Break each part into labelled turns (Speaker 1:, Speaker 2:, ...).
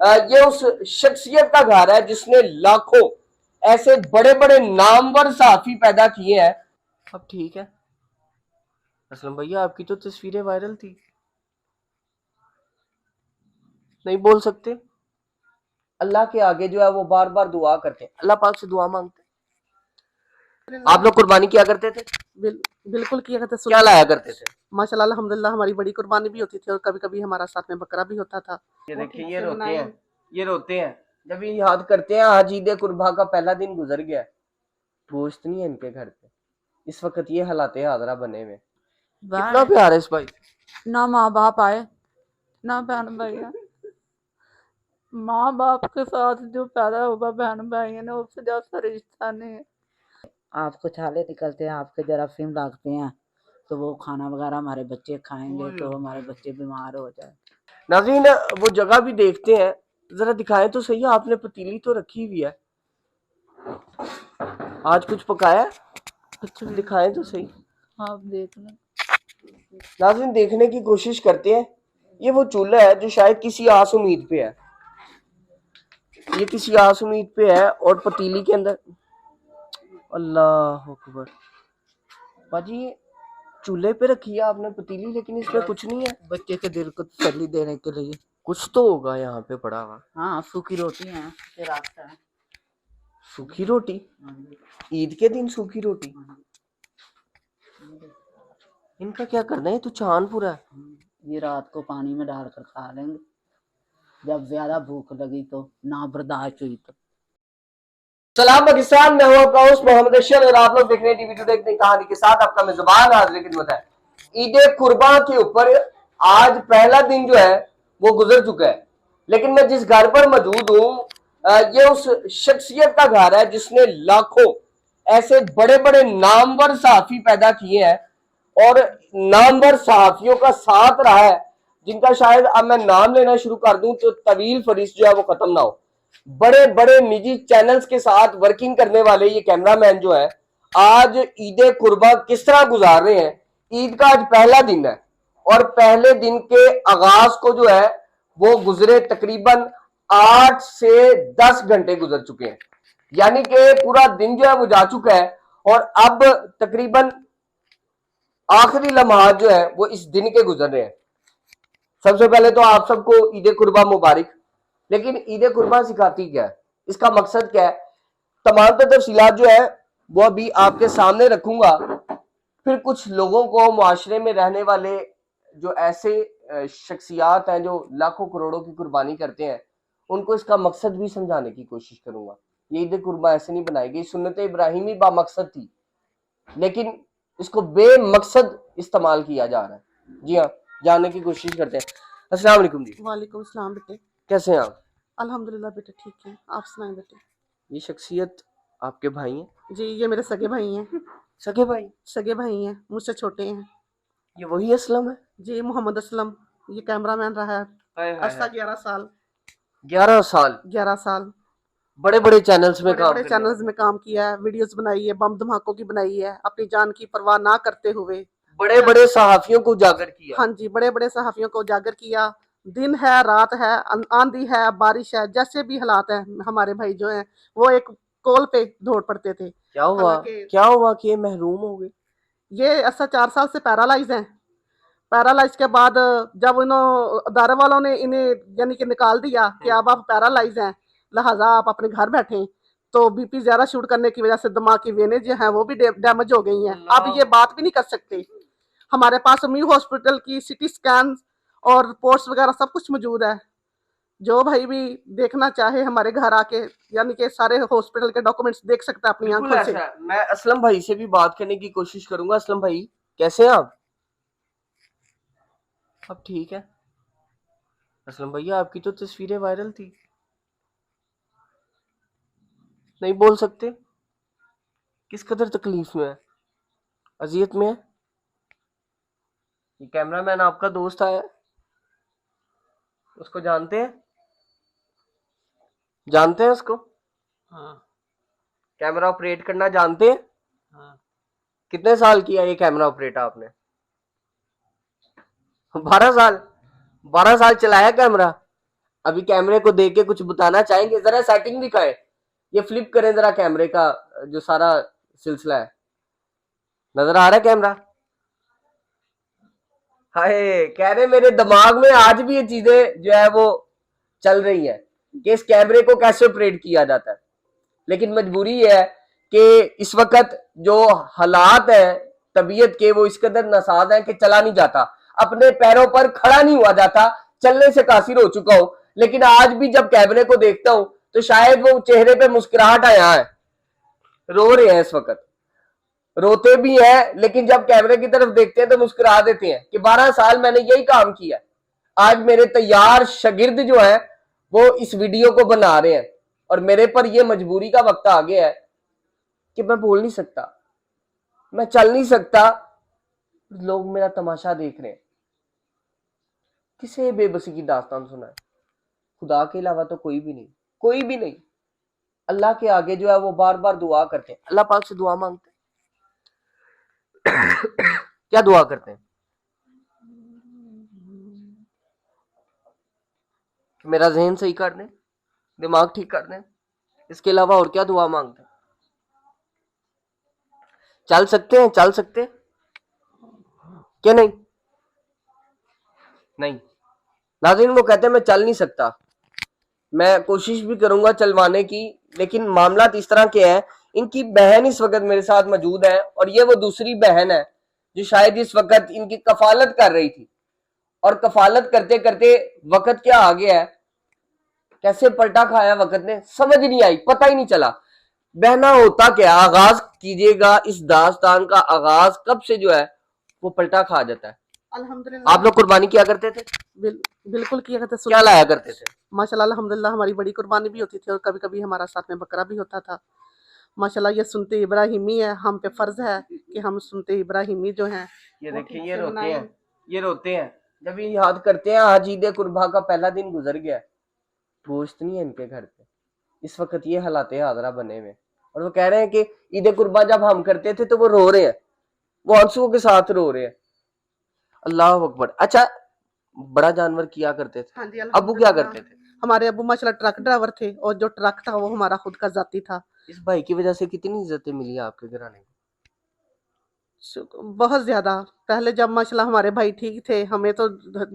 Speaker 1: ये उस शख्सियत का घर है जिसने लाखों ऐसे बड़े बड़े नामवर सहाफी पैदा किए हैं। अब ठीक है असलम भैया, आपकी तो तस्वीरें वायरल थी, नहीं बोल सकते। अल्लाह के आगे जो है वो बार बार दुआ करते हैं, अल्लाह पाक से दुआ मांगते हैं। आप लोग कुर्बानी किया करते थे?
Speaker 2: बिल, बिल्कुल किया करते।
Speaker 1: क्या लाया करते थे?
Speaker 2: माशाल्लाह अल्हम्दुलिल्लाह हमारी बड़ी कुर्बानी भी होती थी और कभी कभी हमारा साथ में बकरा भी होता था।
Speaker 1: ये देखिए, ये रोते हैं, ये रोते हैं जब ये याद करते हैं आज ईद कुर्बा का पहला दिन गुजर गया, गोश्त नहीं है इनके घर पे, इस वक्त ये हालात हाजरा बने हुए। कितना प्यार है इस भाई,
Speaker 3: ना माँ बाप आए ना बहन भाई है। माँ बाप के साथ जो पैदा हुआ बहन भाई है ना, उससे ज्यादा रिश्ता नहीं है।
Speaker 4: आपको छाले निकलते हैं, आपके जरासीम लागते हैं, तो वो खाना वगैरह हमारे बच्चे खाएंगे तो हमारे बच्चे बीमार हो जाए।
Speaker 1: नाज़रीन वो जगह भी देखते हैं, जरा दिखाएं तो सही, आपने पतीली तो रखी हुई है, आज कुछ पकाया? कुछ दिखाएं तो सही,
Speaker 3: आप देख लें।
Speaker 1: नाज़रीन देखने की कोशिश करते हैं। ये वो चूल्हा है जो शायद किसी आस उम्मीद पे है, ये किसी आस उम्मीद पे है और पतीली के अंदर अल्लाह अकबर। बाजी चूल्हे पे रखी है आपने पतीली, लेकिन इसमें कुछ नहीं है।
Speaker 4: बच्चे के दिल को तसल्ली देने के लिए।
Speaker 1: कुछ तो होगा यहाँ पे पड़ा हुआ।
Speaker 4: हाँ, सूखी रोटी है, रास्ता है।
Speaker 1: सूखी रोटी? ईद के दिन सूखी रोटी? इनका क्या करना है, तो चांद पूरा है।
Speaker 4: ये रात को पानी में डालकर खा लेंगे, जब ज्यादा भूख लगी तो, ना बर्दाश्त हुई तो।
Speaker 1: सलाम पाकिस्तान, मैं हूं आपका होस्ट मोहम्मद अशर और आप लोग देख रहे हैं टीवी टुडे की कहानी के साथ आपका मेजबान हाजिर खिदमत है। ईद कुर्बान के ऊपर आज पहला दिन जो है वो गुजर चुका है, लेकिन मैं जिस घर पर मौजूद हूं ये उस शख्सियत का घर है जिसने लाखों ऐसे बड़े बड़े नामवर सहाफी पैदा किए हैं और नामवर सहाफियों का साथ रहा है, जिनका शायद अब मैं नाम लेना शुरू कर दूं तो तवील फरिश्त जो है वो खत्म ना हो। बड़े बड़े निजी चैनल्स के साथ वर्किंग करने वाले ये कैमरामैन जो है आज ईद कुर्बा किस तरह गुजार रहे हैं। ईद का आज पहला दिन है और पहले दिन के आगाज को जो है वो गुजरे तकरीबन 8 से 10 घंटे गुजर चुके हैं, यानी कि पूरा दिन जो है वो जा चुका है और अब तकरीबन आखिरी लम्हात जो है वो इस दिन के गुजर रहे हैं। सबसे पहले तो आप सबको ईद कुर्बा मुबारक। लेकिन ईद कुर्बा सिखाती क्या है, इसका मकसद क्या है, तमाम तफसीलात जो है वो अभी आपके सामने रखूंगा। फिर कुछ लोगों को, मुआशरे में रहने वाले जो ऐसे शख्सियात हैं जो लाखों करोड़ों की कुर्बानी करते हैं, उनको इसका मकसद भी समझाने की कोशिश करूंगा। ये ईद कुर्बा ऐसे नहीं बनाई गई, सुन्नत इब्राहिमी बामकसद थी, लेकिन इसको बेमकसद इस्तेमाल किया जा रहा है। जी हाँ, जानने की कोशिश करते हैं। अस्सलाम वालेकुम जी।
Speaker 2: वालेकुम सलाम बेटे।
Speaker 1: कैसे हैं आप?
Speaker 2: अल्हम्दुलिल्लाह बेटे ठीक है, आप सुनाएं बेटे।
Speaker 1: ये शख्सियत आपके भाई हैं?
Speaker 2: जी ये मेरे सगे भाई हैं।
Speaker 1: सगे भाई?
Speaker 2: सगे भाई हैं, मुझसे छोटे हैं।
Speaker 1: ये वही असलम है?
Speaker 2: जी मोहम्मद असलम, ये कैमरामैन रहा है अर्सा 11 साल।
Speaker 1: 11 साल?
Speaker 2: 11 साल
Speaker 1: बड़े बड़े चैनल्स में
Speaker 2: बड़े
Speaker 1: काम
Speaker 2: बड़े
Speaker 1: करने
Speaker 2: चैनल्स
Speaker 1: वाले।
Speaker 2: में काम किया है, वीडियोस बनाई है, बम धमाकों की बनाई है, अपनी जान की परवाह ना करते हुए
Speaker 1: बड़े बड़े सहाफियों को उजागर किया।
Speaker 2: हाँ जी, बड़े बड़े सहाफियों को उजागर किया। दिन है, रात है, आंधी है, बारिश है, जैसे भी हालात है, हमारे भाई जो हैं वो एक कॉल पे दौड़ पड़ते थे।
Speaker 1: क्या हुआ,
Speaker 2: हालांकि
Speaker 1: क्या हुआ कि ये महरूम हो गए?
Speaker 2: ये ऐसा 4 साल से पैरालाइज हैं। पैरालाइज के बाद जब अदारे वालों ने इन्हें यानी कि निकाल दिया कि अब आप पैरालाइज हैं, लिहाजा आप अपने घर बैठे, तो बीपी ज्यादा शूट करने की वजह से दिमाग की वेनें जो हैं वो भी डैमेज हो गई हैं। अब ये बात भी नहीं कर सकते। हमारे पास न्यू हॉस्पिटल की सिटी स्कैन और रिपोर्ट्स वगैरह सब कुछ मौजूद है। जो भाई भी देखना चाहे हमारे घर आके यानी कि सारे हॉस्पिटल के डॉक्यूमेंट्स देख सकता है अपनी आंखों से।
Speaker 1: मैं असलम भाई से भी बात करने की कोशिश करूंगा। असलम भाई कैसे हैं आप? अब ठीक है असलम भैया, आपकी तो तस्वीरें वायरल थी, नहीं बोल सकते। किस कदर तकलीफ में है, अजियत में है? ये कैमरामैन आपका दोस्त आया, उसको जानते हैं? जानते हैं उसको?
Speaker 4: हाँ
Speaker 1: कैमरा ऑपरेट करना जानते हैं?
Speaker 4: हाँ।
Speaker 1: कितने साल किया ये कैमरा ऑपरेटर आपने? 12 साल? 12 साल चलाया कैमरा? अभी कैमरे को देख के कुछ बताना चाहेंगे? जरा सेटिंग दिखाएं, ये फ्लिप करें जरा कैमरे का जो सारा सिलसिला है। नजर आ रहा है कैमरा? हाय, कह रहे मेरे दिमाग में आज भी ये चीजें जो है वो चल रही है कि इस कैमरे को कैसे ऑपरेट किया जाता है। लेकिन मजबूरी है कि इस वक्त जो हालात है तबीयत के, वो इस कदर नासाज है कि चला नहीं जाता, अपने पैरों पर खड़ा नहीं हुआ जाता, चलने से कासिर हो चुका हूं। लेकिन आज भी जब कैमरे को देखता हूं तो शायद वो चेहरे पे मुस्कुराहट आया है। रो रहे हैं इस वक्त, रोते भी हैं, लेकिन जब कैमरे की तरफ देखते हैं तो मुस्कुरा देते हैं कि 12 साल मैंने यही काम किया। आज मेरे तैयार शागिर्द जो है वो इस वीडियो को बना रहे हैं और मेरे पर ये मजबूरी का वक्त आ गया है कि मैं बोल नहीं सकता, मैं चल नहीं सकता, लोग मेरा तमाशा देख रहे हैं। किसे बेबसी की दास्तान सुना है? खुदा के अलावा तो कोई भी नहीं, कोई भी नहीं। अल्लाह के आगे जो है वो बार बार दुआ करते हैं, अल्लाह पाक से दुआ मांगते हैं। क्या दुआ करते हैं? कि मेरा जहन सही कर दें, दिमाग ठीक कर दें। इसके अलावा और क्या दुआ मांगते हैं? चल सकते हैं, चल सकते हैं क्या? नहीं, नहीं नाज़रीन, वो कहते हैं मैं चल नहीं सकता, मैं कोशिश भी करूंगा चलवाने की, लेकिन मामला इस तरह के हैं। इनकी बहन इस वक्त मेरे साथ मौजूद है और ये वो दूसरी बहन है जो शायद इस वक्त इनकी कफालत कर रही थी, और कफालत करते करते वक्त क्या आ गया है, कैसे पलटा खाया वक्त ने, समझ नहीं आई, पता ही नहीं चला। बहना होता क्या, आगाज कीजिएगा इस दास्तान का, आगाज कब से जो है वो पलटा खा जाता है।
Speaker 2: अल्हम्दुलिल्लाह
Speaker 1: आप लोग कुर्बानी किया करते थे?
Speaker 2: बिल्कुल किया करते।
Speaker 1: क्या लाया करते थे?
Speaker 2: माशाल्लाह अल्हम्दुलिल्लाह हमारी बड़ी कुर्बानी भी होती थी और कभी कभी हमारा साथ में बकरा भी होता था। माशाल्लाह ये सुनते इब्राहिमी है, हम पे फर्ज है कि हम सुनते इब्राहिमी जो हैं
Speaker 1: ये
Speaker 2: वो
Speaker 1: देखिए,
Speaker 2: ठीक
Speaker 1: ये
Speaker 2: से
Speaker 1: रोते
Speaker 2: मनाएं।
Speaker 1: हैं, ये रोते हैं जब ये याद करते हैं आज ईद कुर्बा का पहला दिन गुजर गया, गोश्त नहीं है इनके घर पे, इस वक्त ये हालात हाजरा बने हुए, और वो कह रहे हैं कि ईद कुर्बा जब हम करते थे तो वो रो रहे हैं, वो आंसुओं के साथ रो रहे हैं। अल्लाह अकबर। अच्छा, बड़ा जानवर किया करते थे?
Speaker 2: हाँ जी,
Speaker 1: अबू क्या करते थे?
Speaker 2: हमारे अबू माशाल्लाह ट्रक ड्राइवर थे और जो ट्रक था वो हमारा खुद का जाती था।
Speaker 1: इस भाई की वजह से कितनी इज्जतें मिली आपके घराने को?
Speaker 2: बहुत ज्यादा। पहले जब माशाल्लाह हमारे भाई ठीक थे, हमें तो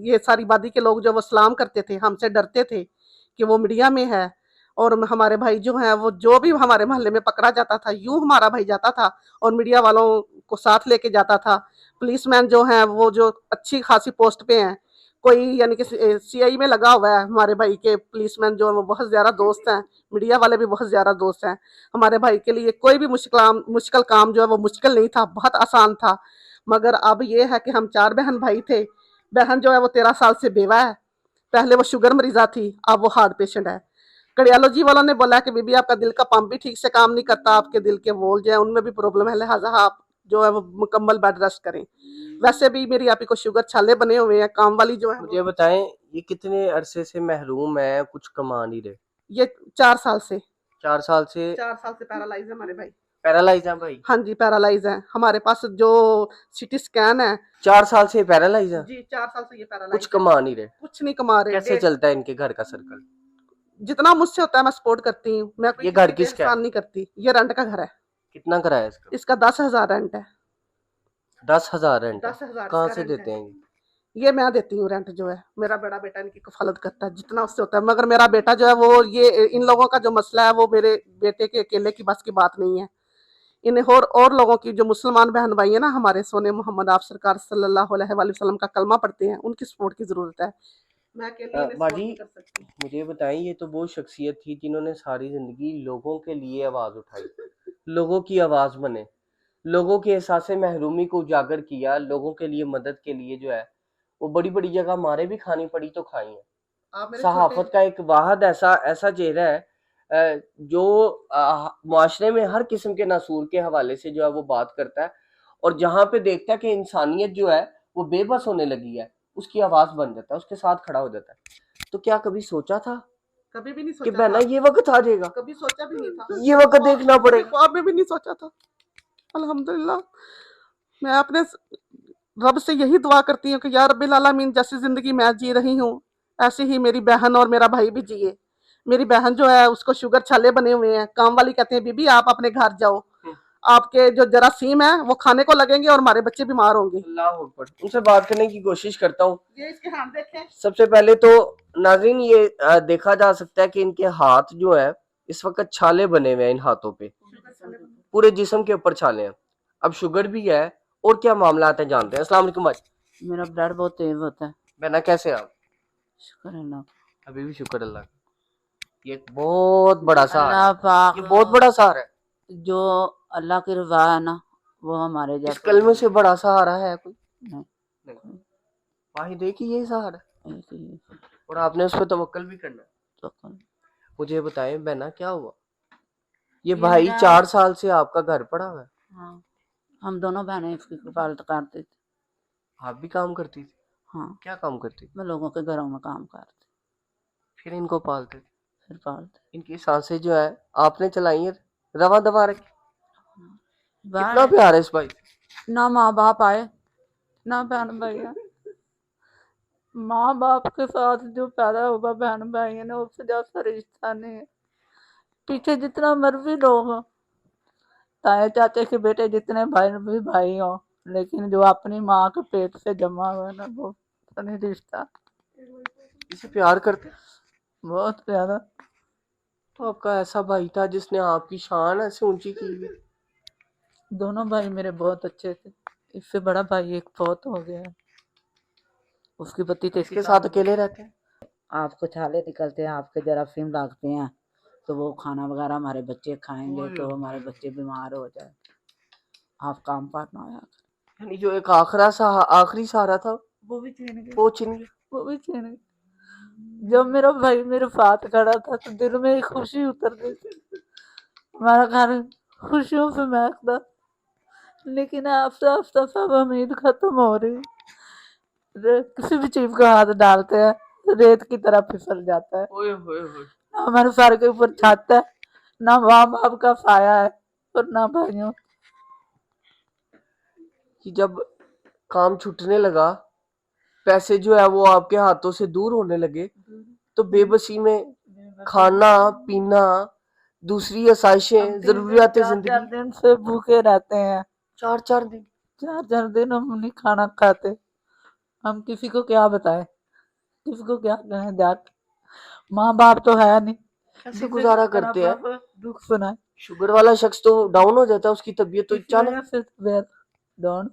Speaker 2: ये सारी बादी के लोग जो वो सलाम करते थे, हमसे डरते थे कि वो मीडिया में है। और हमारे भाई जो है वो जो भी हमारे मोहल्ले में पकड़ा जाता था, यूं हमारा भाई जाता था और मीडिया वालों को साथ लेके जाता था। पुलिसमैन जो है वो जो अच्छी खासी पोस्ट पे हैं, कोई यानी कि सीआई में लगा हुआ है हमारे भाई के पुलिसमैन जो है वो बहुत ज्यादा दोस्त हैं। मीडिया वाले भी बहुत ज्यादा दोस्त हैं। हमारे भाई के लिए कोई भी मुश्किल काम जो है वो मुश्किल नहीं था, बहुत आसान था। मगर अब ये है कि हम 4 बहन भाई थे। बहन जो है वो 13 साल से बेवा है। पहले वो शुगर मरीजा थी, अब वो हार्ट पेशेंट है। कार्डियोलॉजी वालों ने बोला कि बीबी आपका दिल का पंप भी ठीक से काम नहीं करता, आपके दिल के वॉल्व जो है उनमें भी प्रॉब्लम है, लिहाजा आप जो है वो मुकम्मल बेड रेस्ट करें। वैसे भी मेरी आपी को शुगर छाले बने हुए हैं, काम वाली जो है
Speaker 1: मुझे बताएं, ये कितने अरसे से महरूम है, कुछ कमा नहीं रहे?
Speaker 2: ये 4 साल से
Speaker 1: 4 साल से
Speaker 2: 4 साल से पैरालाइज है हमारे भाई।
Speaker 1: पैरालाइज है भाई?
Speaker 2: हाँ जी, पैरालाइज है। हमारे पास जो सिटी स्कैन है
Speaker 1: 4 साल से पैरालाइज है?
Speaker 2: जी, 4 साल से ये पैरालाइज
Speaker 1: कुछ कमा नहीं रहे?
Speaker 2: कुछ नहीं कमा रहे।
Speaker 1: कैसे चलता है इनके घर का सर्कल?
Speaker 2: जितना मुझसे होता है मैं सपोर्ट करती हूँ। मैं कोई
Speaker 1: ये घर
Speaker 2: किसी पे
Speaker 1: किसका है?
Speaker 2: एहसान नहीं करती। ये रेंट का घर है।
Speaker 1: कितना किराया है इसका?
Speaker 2: इसका 10,000 रेंट है।
Speaker 1: 10,000 रेंट है?
Speaker 2: 10,000
Speaker 1: कहाँ
Speaker 2: इसका
Speaker 1: से
Speaker 2: रेंट
Speaker 1: देते
Speaker 2: है।
Speaker 1: हैं ये?
Speaker 2: ये मैं देती हूँ रेंट जो है। मेरा बड़ा बेटा इनकी कफालत करता है जितना उससे होता है। मगर मेरा बेटा जो है वो ये इन लोगों का जो मसला है वो मेरे बेटे के अकेले की बस की बात नहीं है। इन्हें और लोगों की जो मुसलमान बहन भाई है ना, हमारे सोने मोहम्मद आप सरकार सल्लल्लाहु अलैहि वसल्लम का कलमा पढ़ते हैं, उनकी सपोर्ट की जरूरत है। मैं अकेले इन्हें सपोर्ट
Speaker 1: बाजी,
Speaker 2: नहीं कर सकती।
Speaker 1: मुझे बताएं, ये तो वो शख्सियत थी जिन्होंने सारी जिंदगी लोगों के लिए आवाज उठाई, लोगों की आवाज बने, लोगों के एहसास महरूमी को उजागर किया, लोगों के लिए मदद के लिए जो है वो बड़ी बड़ी जगह मारे भी खानी पड़ी तो खाई है।
Speaker 2: आप मेरे
Speaker 1: सहाफत का एक वाहद ऐसा ऐसा चेहरा है जो मुआशरे में हर किस्म के नासूर के हवाले से जो है वो बात करता है, और जहां पे देखता है कि इंसानियत जो है वो बेबस होने लगी है, उसकी आवाज बन जाता है, उसके साथ खड़ा हो जाता है। तो क्या कभी सोचा था
Speaker 2: कभी भी नहीं
Speaker 1: कि
Speaker 2: सोचा
Speaker 1: बहना
Speaker 2: था।
Speaker 1: ये वक्त आ जाएगा,
Speaker 2: कभी सोचा भी नहीं था।
Speaker 1: ये वक्त देखना पड़ेगा?
Speaker 2: ख्वाब में भी नहीं सोचा था। अल्हम्दुलिल्लाह मैं अपने रब से यही दुआ करती हूँ कि या रब्बिल आलमीन जैसी जिंदगी मैं जी रही हूँ, ऐसे ही मेरी बहन और मेरा भाई भी जिए। मेरी बहन जो है उसको शुगर छाले बने हुए हैं, काम वाली कहते हैं बीबी आप अपने घर जाओ, आपके जो जरासीम है वो खाने को लगेंगे और हमारे बच्चे बीमार होंगे।
Speaker 1: अल्लाह अकबर। उनसे बात करने की कोशिश करता हूँ।
Speaker 2: ये इसके हाथ देखें।
Speaker 1: सबसे पहले तो नाज़रीन ये देखा जा सकता है कि इनके हाथ जो है इस वक्त छाले बने हुए हैं, इन हाथों पे पूरे जिस्म के ऊपर छाले हैं। अब शुगर भी है और क्या मामला है जानते हैं। अस्सलाम वालेकुम भाई।
Speaker 4: मेरा ब्लड बहुत तेज होता है।
Speaker 1: बहना कैसे हैं आप?
Speaker 4: शुक्र है अल्लाह का।
Speaker 1: अभी भी शुक्र अल्लाह का। ये एक बहुत बड़ा सहारा
Speaker 4: अल्लाह
Speaker 1: है,
Speaker 4: पाक
Speaker 1: ये बहुत बड़ा सहारा है।
Speaker 4: जो अल्लाह की रजा है ना वो हमारे
Speaker 1: इस
Speaker 4: जैसे
Speaker 1: कलमे से बड़ा सहारा है कोई?
Speaker 4: नहीं।
Speaker 1: नहीं। वाहिद एक ही यही सहारा है
Speaker 4: ऐसे ही
Speaker 1: और आपने उस पर तवक्कल भी करना है।
Speaker 4: तो कल-
Speaker 1: मुझे बताएं बहना क्या हुआ? ये
Speaker 4: ये
Speaker 1: भाई
Speaker 4: मेरा
Speaker 1: 4 साल से आपका घर पड़ा हुआ है।
Speaker 4: हाँ, हम दोनों बहनें इसकी कफालत करते थे।
Speaker 1: आप भी काम करती थी?
Speaker 4: हाँ,
Speaker 1: क्या काम करती थी?
Speaker 4: मैं लोगों के घरों में काम करती,
Speaker 1: फिर इनको पालते थे?
Speaker 4: फिर पालते।
Speaker 1: इनकी सांसें जो है आपने चलाई है, रवा दबा रखी। कितना
Speaker 4: बाहर
Speaker 1: प्यार है इस भाई से।
Speaker 3: ना माँ बाप आए ना बहन भाई है। माँ बाप के साथ जो पैदा हुआ बहन भाई है ना उससे जैसा रिश्ता नहीं है। पीछे जितना मर्जी लोग हो, ताए चाचे के बेटे जितने भाई भी भाई हो, लेकिन जो अपनी माँ के पेट से जमा हुआ है ना वो नहीं रिश्ता।
Speaker 1: इसे प्यार करते?
Speaker 3: बहुत ज्यादा।
Speaker 1: तो आपका ऐसा भाई था जिसने आपकी शान ऐसे ऊंची की हुई।
Speaker 3: दोनों भाई मेरे बहुत अच्छे थे। इससे बड़ा भाई एक बहुत हो गया है, उसकी पति तो
Speaker 1: इसके साथ अकेले रहते हैं?
Speaker 4: आपको छाले निकलते हैं, आपके जरासीम लागते हैं, तो वो खाना वगैरह हमारे बच्चे खाएंगे तो हमारे बच्चे बीमार हो जाए। आप काम पर ना आया करें।
Speaker 1: यानी जो एक आखिरी सहारा था
Speaker 3: वो भी छीन गए,
Speaker 1: वो छिन गया।
Speaker 3: वो भी छीन गए। जब मेरा भाई मेरे साथ खड़ा था तो दिल में एक खुशी उतर गई थी। हमारा घर खुशियों से महकता, लेकिन आस्ते आस्ते सब उम्मीद खत्म हो रही। किसी भी चीज का हाथ डालते हैं रेत की तरह फिसल जाता है।
Speaker 1: ओए होए होए।
Speaker 3: ना हमारे सर के ऊपर छत है, ना माँ बाप का साया है और ना भाइयों।
Speaker 1: कि जब काम छूटने लगा, पैसे जो है वो आपके हाथों से दूर होने लगे, तो बेबसी में खाना पीना, दूसरी आसाइशें, जरूरियातें
Speaker 3: चार
Speaker 1: जिंदगी।
Speaker 3: दिन से भूखे रहते हैं।
Speaker 1: 4 4 दिन?
Speaker 3: 4 दिन हम नहीं खाना खाते। हम किसी को क्या बताएं, किसी को क्या कहें जाके। माँ बाप तो है नहीं,
Speaker 1: कैसे गुजारा करते हैं?
Speaker 3: दुख सुनाए।
Speaker 1: शुगर वाला शख्स तो डाउन हो जाता है, उसकी तबीयत तो
Speaker 3: इस
Speaker 1: अचानक
Speaker 3: वजह से तबीयत डाउन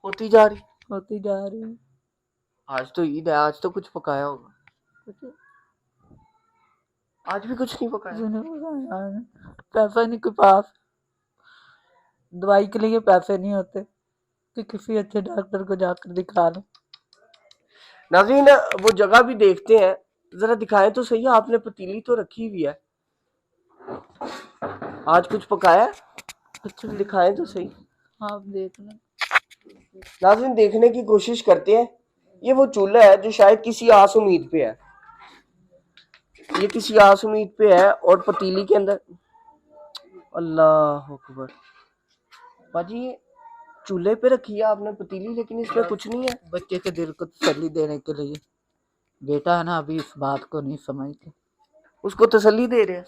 Speaker 1: होती जा रही।
Speaker 3: होती जा रही है।
Speaker 1: आज तो ईद है, आज तो कुछ पकाया होगा।
Speaker 3: कुछ
Speaker 1: आज भी कुछ नहीं पकाया।
Speaker 3: नहीं बताया है। पैसा नहीं के पास, दवाई के लिए पैसे नहीं होते कि किसी अच्छे डॉक्टर को जाकर दिखा लो।
Speaker 1: नाज़रीन वो जगह भी देखते हैं, जरा दिखाएं तो सही। आपने पतीली तो रखी हुई है, आज कुछ पकाया है?
Speaker 3: कुछ भी
Speaker 1: दिखाएं तो सही।
Speaker 3: आप देख लो।
Speaker 1: नाज़रीन देखने की कोशिश करते हैं। ये वो चूल्हा है जो शायद किसी आस उम्मीद पे है, ये किसी आस उम्मीद पे है। और पतीली के अंदर अल्लाह अकबर। बाजी ये चूल्हे पे रखी है आपने पतीली, लेकिन इसमें कुछ नहीं है।
Speaker 3: बच्चे के दिल को तसल्ली देने के लिए। बेटा है ना अभी इस बात को नहीं समझते,
Speaker 1: उसको तसल्ली दे रहे हैं?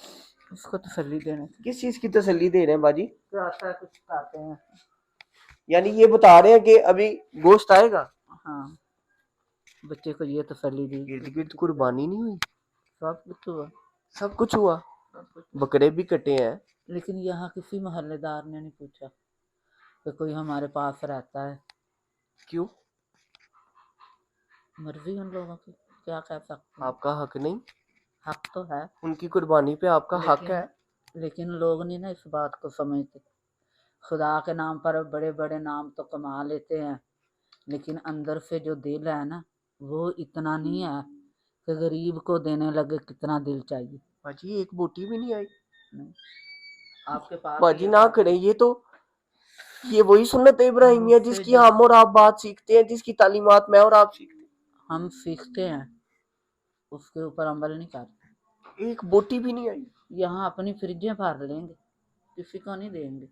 Speaker 3: उसको तसल्ली देने के
Speaker 1: किस चीज की तसल्ली दे रहे हैं बाजी?
Speaker 3: लिए आता है कुछ खाते हैं।
Speaker 1: यानी ये बता रहे हैं कि अभी गोश्त आएगा?
Speaker 3: हाँ, बच्चे को ये तसल्ली दी।
Speaker 1: इर्द गिर्द कुर्बानी नहीं हुई?
Speaker 3: सब कुछ हुआ,
Speaker 1: सब कुछ हुआ,
Speaker 3: सब कुछ।
Speaker 1: बकरे भी कटे हैं।
Speaker 3: लेकिन यहाँ किसी मोहल्लेदार ने नहीं पूछा कि कोई हमारे पास रहता है।
Speaker 1: क्यों?
Speaker 3: मर्जी उन लोगों की, क्या कह सकते हैं।
Speaker 1: आपका हक नहीं?
Speaker 3: हक तो है,
Speaker 1: उनकी कुर्बानी पे आपका हक है।
Speaker 3: लेकिन लोग नहीं ना इस बात को समझते। खुदा के नाम पर बड़े बड़े नाम तो कमा लेते हैं, लेकिन अंदर से जो दिल है ना वो इतना नहीं है कि गरीब को देने लगे। कितना दिल चाहिए।
Speaker 1: बाजी एक बोटी भी नहीं आई।
Speaker 3: नहीं, आपके पास
Speaker 1: बाजी
Speaker 3: ये
Speaker 1: ना
Speaker 3: बात-
Speaker 1: करें, ये वही सुन्नत इब्राहिमिया जिसकी हम और आप बात सीखते हैं, जिसकी तालीमात मैं और आप सीखते
Speaker 3: हम सीखते हैं, उसके ऊपर अमल नहीं करते।
Speaker 1: हैं। एक बोटी भी नहीं आई।
Speaker 3: यहाँ अपनी फ्रिजें भर लेंगे, किसी को नहीं देंगे।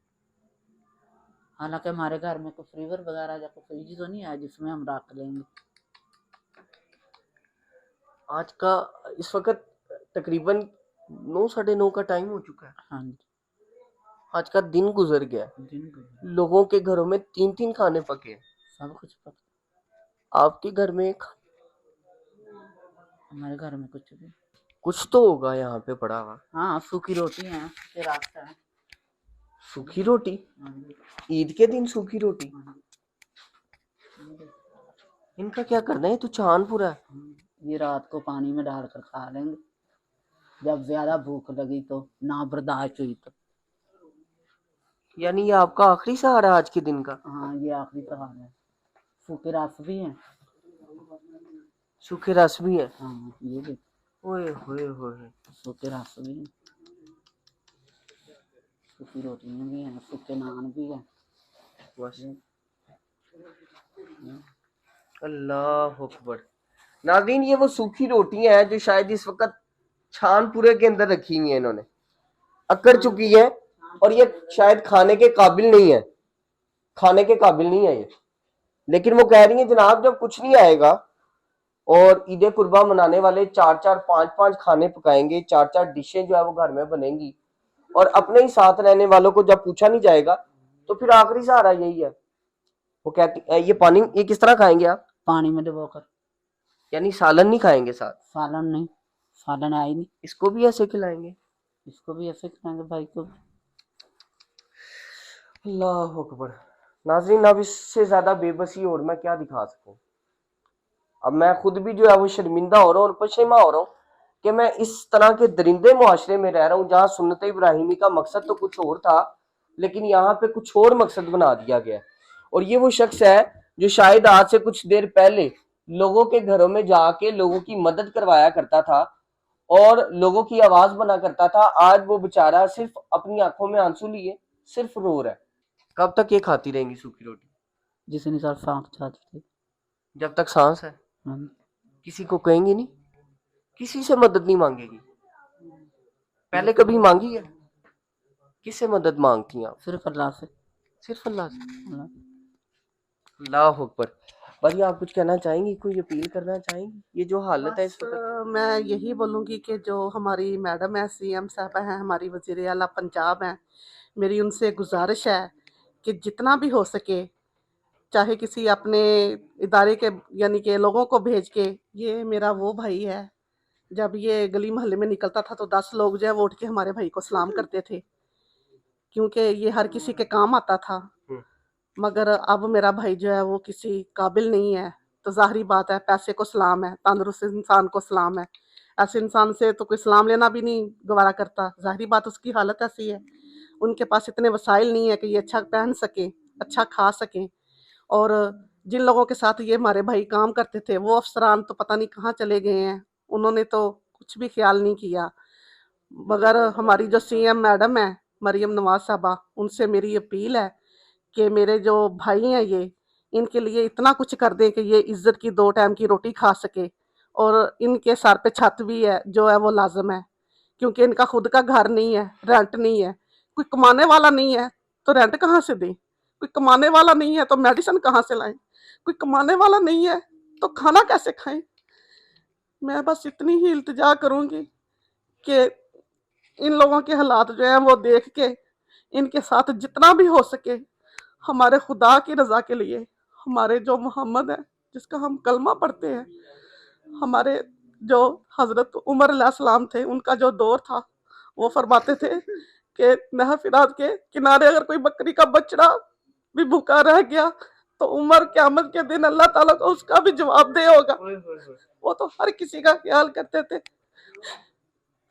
Speaker 3: हालांकि हमारे घर में कोई फ्रीजर वगैरह या कोई फ्रिज तो नहीं है जिसमें हम रख लेंगे।
Speaker 1: आज का इस वक्त तकरीबन 9 साढ़े 9 का टाइम हो चुका है।
Speaker 4: हाँ जी,
Speaker 1: आज का दिन गुजर गया है।
Speaker 4: दिन को
Speaker 1: लोगों के घरों में 3-3 खाने पके हैं।
Speaker 4: सब कुछ पता।
Speaker 1: आपके घर में
Speaker 4: हमारे घर में कुछ भी।
Speaker 1: कुछ तो होगा यहाँ पे पड़ा हुआ।
Speaker 4: हाँ, सूखी रोटी है, फिर रास्ता है।
Speaker 1: सूखी रोटी?
Speaker 4: हाँ जी,
Speaker 1: ईद के दिन सूखी रोटी?
Speaker 4: हाँ जी।
Speaker 1: इनका क्या करना है? ये तो चांद पूरा है।
Speaker 4: ये रात को पानी में डालकर खा लेंगे, जब ज्यादा भूख लगी तो, ना बर्दाश्त हुई तो।
Speaker 1: यानी ये आपका आखिरी सहारा आज के दिन का?
Speaker 4: हाँ, ये आखिरी सहारा है। सूखे रस भी हैं।
Speaker 1: सूखे रस भी है?
Speaker 4: हाँ, ये भी
Speaker 1: ओए होए होए।
Speaker 4: सूखे रस भी हैं, सूखी रोटियां भी हैं, सूखे नान भी हैं।
Speaker 1: बस अल्लाह अकबर। नाज़रीन, ये वो सूखी रोटियां हैं जो शायद इस वक्त छानपुरे के अंदर रखी हुई है, इन्होंने अकड़ चुकी है और ये शायद खाने के काबिल नहीं है, खाने के काबिल नहीं है ये। लेकिन वो कह रही है जनाब जब कुछ नहीं आएगा और ईद कुर्बा मनाने वाले 4-4 5-5 खाने पकाएंगे, 4-4 डिशें जो है वो घर में बनेंगी और अपने ही साथ रहने वालों को जब पूछा नहीं जाएगा तो फिर आखिरी सहारा यही है। वो कहती ये पानी ये किस तरह खाएंगे आप?
Speaker 4: पानी में डुबोकर।
Speaker 1: यानी सालन नहीं खाएंगे साथ?
Speaker 4: सालन नहीं, सालन है ही नहीं।
Speaker 1: इसको भी ऐसे खिलाएंगे?
Speaker 4: इसको भी ऐसे खिलाएंगे भाई को।
Speaker 1: अल्लाह अकबर। नाज़रीन, अब इससे ज्यादा बेबसी और मैं क्या दिखा सकूं। अब मैं खुद भी जो है वो शर्मिंदा हो रहा हूँ और पशेमा हो रहा हूँ कि मैं इस तरह के दरिंदे मुआशरे में रह रहा हूँ जहाँ सुन्नत इब्राहिमी का मकसद तो कुछ और था लेकिन यहाँ पे कुछ और मकसद बना दिया गया। और ये वो शख्स है जो शायद आज से कुछ देर पहले लोगों के घरों में जाके लोगों की मदद करवाया करता था और लोगों की आवाज बना करता था। आज वो बेचारा सिर्फ अपनी आंखों में आंसू लिए सिर्फ रो रहा है। कब तक ये खाती रहेंगी सूखी रोटी?
Speaker 4: जिसने सर सांख चाहती थी।
Speaker 1: जब तक सांस है।
Speaker 4: हाँ,
Speaker 1: किसी को कहेंगी नहीं? किसी से मदद नहीं मांगेगी? पहले कभी मांगी है? किससे मदद मांगती हैं आप?
Speaker 4: सिर्फ अल्लाह से।
Speaker 1: सिर्फ अल्लाह से?
Speaker 4: अल्लाह।
Speaker 1: अल्लाह अकबर। भाई आप कुछ कहना चाहेंगी, कोई अपील करना चाहेंगी? ये जो हालत है इस
Speaker 2: बस,
Speaker 1: वक्त।
Speaker 2: मैं यही बोलूँगी कि जो हमारी मैडम है, सीएम साहबा हैं, हमारी वज़ीर आला पंजाब हैं, मेरी उनसे गुजारिश है कि जितना भी हो सके, चाहे किसी अपने इदारे के यानी कि लोगों को भेज के, ये मेरा वो भाई है, जब ये गली मोहल्ले में निकलता था तो 10 लोग जो है वो उठ के हमारे भाई को सलाम करते थे, क्योंकि ये हर किसी के काम आता था। मगर अब मेरा भाई जो है वो किसी काबिल नहीं है, तो ज़ाहिरी बात है पैसे को सलाम है, तंदुरुस्त इंसान को सलाम है। ऐसे इंसान से तो कोई सलाम लेना भी नहीं गवारा करता, ज़ाहिरी बात उसकी हालत ऐसी है। उनके पास इतने वसाइल नहीं है कि ये अच्छा पहन सकें, अच्छा खा सकें। और जिन लोगों के साथ ये हमारे भाई काम करते थे वो अफसरान तो पता नहीं कहाँ चले गए हैं, उन्होंने तो कुछ भी ख्याल नहीं किया। मगर हमारी जो सीएम मैडम है मरियम नवाज साहबा, उनसे मेरी अपील है कि मेरे जो भाई हैं ये, इनके लिए इतना कुछ कर दें कि ये इज्जत की 2 टाइम की रोटी खा सके और इनके सर पे छत भी है जो है वो लाजम है, क्योंकि इनका खुद का घर नहीं है, रेंट नहीं है, कोई कमाने वाला नहीं है तो रेंट कहाँ से दें, कोई कमाने वाला नहीं है तो मेडिसिन कहाँ से लाएं, कोई कमाने वाला नहीं है तो खाना कैसे खाएं। मैं बस इतनी ही इल्तिजा करूंगी कि इन लोगों के हालात जो हैं वो देख के इनके साथ जितना भी हो सके हमारे खुदा की रजा के लिए, हमारे जो मोहम्मद है जिसका हम कलमा पढ़ते हैं, हमारे जो हजरत उमर अलैहिस्सलाम थे उनका जो दौर था, वो फरमाते थे कि नहर फिरात के किनारे अगर कोई बकरी का बछड़ा भी भूखा रह गया तो उमर क़यामत के दिन अल्लाह ताला को उसका भी जवाब दे होगा। वो तो हर किसी का ख्याल करते थे।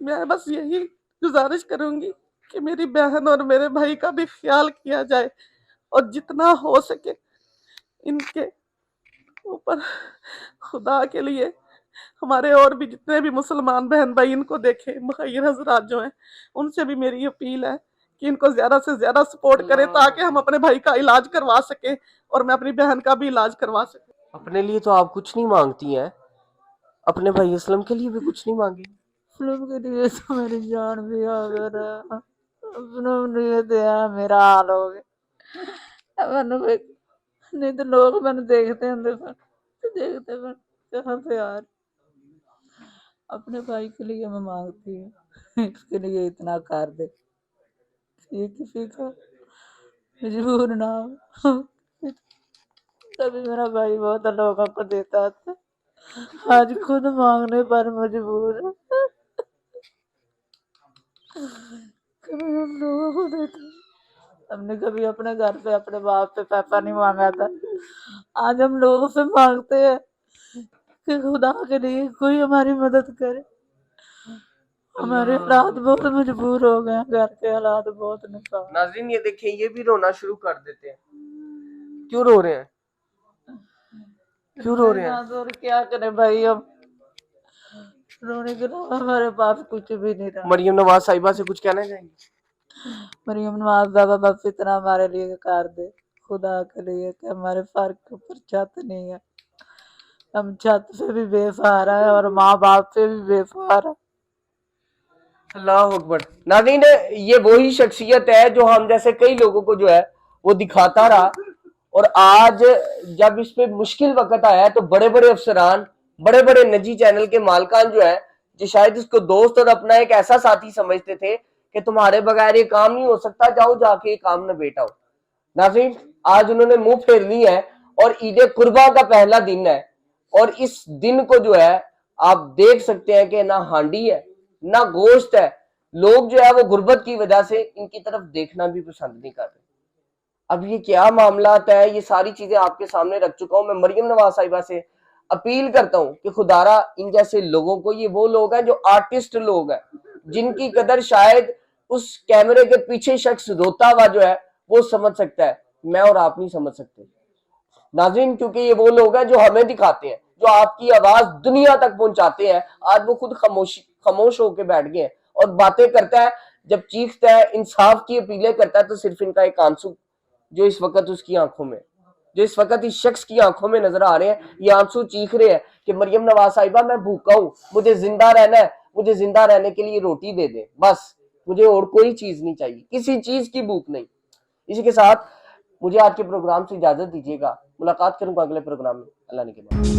Speaker 2: मैं बस यही गुजारिश करूंगी कि मेरी बहन और मेरे भाई का भी ख्याल किया जाए और जितना हो सके इनके ऊपर खुदा के लिए हमारे और भी जितने भी मुसलमान बहन भाई इनको देखें, मुखय्यर हजरात जो हैं, उनसे भी मेरी अपील है कि इनको ज़्यादा से ज़्यादा सपोर्ट करें ताकि हम अपने भाई का इलाज करवा सकें और मैं अपनी बहन का भी इलाज करवा सकूं।
Speaker 1: अपने लिए तो आप कुछ नहीं मांगती हैं, अपने भाई असलम के लिए भी कुछ नहीं मांगे?
Speaker 3: फिल्म के लिए तो मेरी जान भी अगर अपनों लिए तो यार मेरा हाल हो गया। मैंने नहीं तो लोग मैंने देखते हैं देखते कहाँ से यार अपने भाई के लिए मैं मांगती हूँ इसके लिए इतना कर दे, ये किसी का मजबूर ना हो। तभी मेरा भाई बहुत लोगों को देता था, आज खुद मांगने पर मजबूर है। कभी हम लोगों को देता, हमने कभी अपने घर पे अपने बाप से पैसा नहीं मांगा था, आज हम लोगों से मांगते हैं कि खुदा के लिए कोई हमारी मदद करे। हमारे हालात बहुत मजबूर हो गए हैं, घर के हालात बहुत नुकसान।
Speaker 1: नाज़रीन ये देखिए, ये भी रोना शुरू कर देते हैं। क्यों रो रहे हैं? क्यों रो रहे हैं?
Speaker 3: और क्या करें भाई, हम रोने के अलावा हमारे पास कुछ भी नहीं रहा।
Speaker 1: मरियम नवाज साहिबा से कुछ कहना चाहेंगे?
Speaker 3: मरियम नवाज दादा बस इतना हमारे लिए कर दे खुदा के लिए कि हमारे सर के ऊपर छत नहीं है, हम छत से भी बेसहारा है और माँ बाप से भी बेसहारा।
Speaker 1: अल्लाह अकबर। नाज़रीन ये वही शख्सियत है जो हम जैसे कई लोगों को जो है वो दिखाता रहा, और आज जब इस पे मुश्किल वक्त आया है तो बड़े बड़े अफसरान, बड़े बड़े निजी चैनल के मालकान जो है, जो शायद इसको दोस्त और अपना एक ऐसा साथी समझते थे कि तुम्हारे बगैर ये काम नहीं हो सकता, जाओ जाके ये काम न बेटा हो। नाज़रीन आज उन्होंने मुंह फेर ली है और ईद कुर्बा का पहला दिन है, और इस दिन को जो है आप देख सकते हैं कि ना हांडी है ना गोश्त है। लोग जो है वो गुर्बत की वजह से इनकी तरफ देखना भी पसंद नहीं कर रहे। अब ये क्या मामला है, ये सारी चीजें आपके सामने रख चुका हूं। मैं मरियम नवाज साहिबा से अपील करता हूं कि खुदारा इन जैसे लोगों को, ये वो लोग हैं जो आर्टिस्ट लोग हैं, जिनकी कदर शायद उस कैमरे के पीछे शख्स रोता हुआ जो है वो समझ सकता है, मैं और आप नहीं समझ सकते नाज़रीन, क्योंकि ये वो लोग हैं जो हमें दिखाते हैं, जो आपकी आवाज दुनिया तक पहुंचाते हैं। आज वो खुद खामोश होकर बैठ गए हैं और बातें करता है, जब चीखता है, इंसाफ की अपीलें करता है, तो सिर्फ इनका एक आंसू जो इस वक्त उसकी आंखों में, जो इस वक्त इस शख्स की आंखों में नजर आ रहे हैं, ये आंसू चीख रहे हैं कि मरियम नवाज साहिबा मैं भूखा हूं, मुझे जिंदा रहना है, मुझे जिंदा रहने के लिए रोटी दे दे, बस मुझे और कोई चीज नहीं चाहिए, किसी चीज की भूख नहीं। इसी के साथ मुझे आज के प्रोग्राम से इजाजत दीजिएगा, मुलाकात करूंगा अगले प्रोग्राम में। अल्लाह ने के बाद।